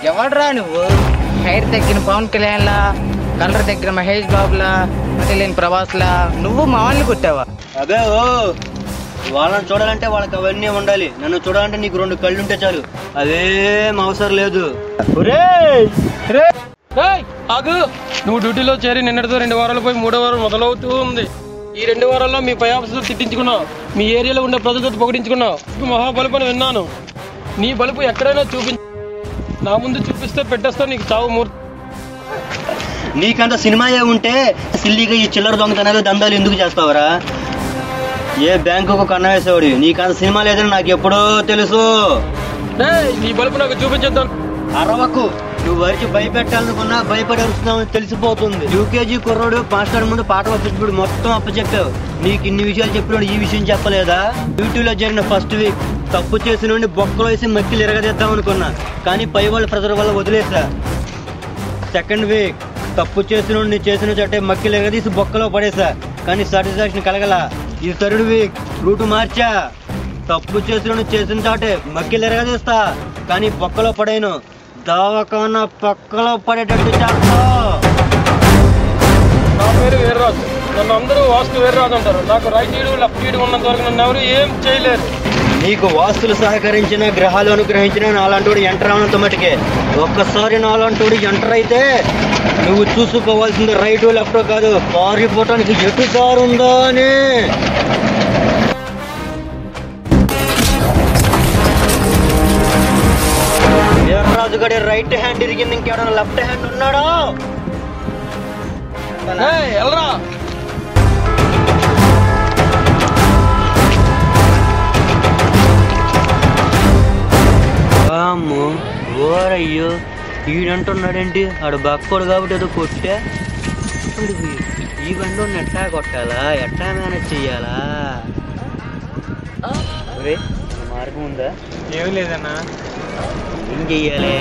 ఎవడ్రా నువ్వు? హెయిర్ తగ్గిన పవన్ కళ్యాణ్ లా, కలర్ తగ్గిన మహేష్ బాబులా, మతి లేని ప్రభాస్ లా నువ్వు మా వాళ్ళని కొట్టావా? అదే ఓ వాళ్ళని చూడాలంటే వాళ్ళకి అవన్నీ ఉండాలి, నన్ను చూడాలంటే నీకు 2 కళ్ళుంటే చాలు. అదేం అవసరం లేదు. ఆగు, నువ్వు డ్యూటీలో చేరి నిన్నటితో 2 వారాలు పోయి 3వ వారం మొదలవుతూ ఉంది. ఈ 2 వారాల్లో మీ పై ఆఫీసులు తిట్టించుకున్నావు, మీ ఏరియాలో ఉండే ప్రజలతో పొగిడించుకున్నావు. మహాబలుపు అని విన్నాను. నీ బలుపు ఎక్కడైనా నా ముందు చూపిస్తే పెట్టేస్తా నీకు చావు మూర్తి. నీకంత సినిమా ఉంటే సిల్లీగా ఈ చిల్లర దొంగతనాలు దందాలు ఎందుకు చేస్తావరా? ఏ బ్యాంకుకు కన్నా వేసేవాడు. నీకంత సినిమా లేదని నాకు ఎప్పుడో తెలుసు. నీ బలుపు నాకు చూపించేద్దాం. అరవకు, నువ్వు వరికి భయపెట్టాలనుకున్నా భయపడి అరుస్తున్నావు తెలిసిపోతుంది. యూకేజీ కుర్రోడు మాస్టర్ ముందు పాట వచ్చేటప్పుడు మొత్తం అప్పచెప్పావు. నీకు ఇన్ని విషయాలు చెప్పినాడు, ఈ విషయం చెప్పలేదా? డ్యూటీలో జరిగిన ఫస్ట్ వీక్ తప్పు చేసిన బొక్కలో వేసి మక్కిలు ఎరగదీద్దాం అనుకున్నా, కానీ పై వాళ్ళ ప్రెజర్ వల్ల వదిలేసా. సెకండ్ వీక్ తప్పు చేసిన చేసిన చోటే మక్కిలు ఎరగదీసి బొక్కలో పడేసా, కానీ సాటిస్ఫాక్షన్ కలగల. ఈ థర్డ్ వీక్ రూటు మార్చా. తప్పు చేసిన చోటే మక్కిలు ఎరగదీస్తా, కానీ బొక్కలో పడేను. దావకాన పక్కలో పడేటట్టు చేస్తా. నా పేరు వీర్రాజు. నన్ను అందరూ వాస్తు వీర్రాజు అంటారు. నాకు రైట్ ఈడు లెఫ్ట్ ఈడు ఉన్నంత వరకు నన్ను ఎవరు ఏం చేయలేరు. నీకు వాస్తులు సహకరించిన, గ్రహాలు అనుగ్రహించిన నాలాంటి ఎంటర్ అవనంత మటుకే. ఒక్కసారి నాలాంటి ఎంటర్ అయితే నువ్వు చూసుకోవాల్సింది రైట్ లెఫ్ట్ కాదు, పారిపోవటానికి ఎటు దారుందా అని. వీర్రాజు గడి రైట్ హ్యాండ్ ఇరిగింది, ఇంకేమైనా లెఫ్ట్ హ్యాండ్ ఉన్నాడా? వెళ్ళరా. అమ్మో ఓరయ్యో, ఈడంటున్నాడేంటి? ఆడు బక్కోడు కాబట్టి ఏదో కొట్టా. ఈ బండి ఎట్టా కొట్టాలా, ఎట్టా మేనేజ్ చెయ్యాలా? మార్గం ఉందా? ఏమి లేదన్నా. ఏం చెయ్యాలి?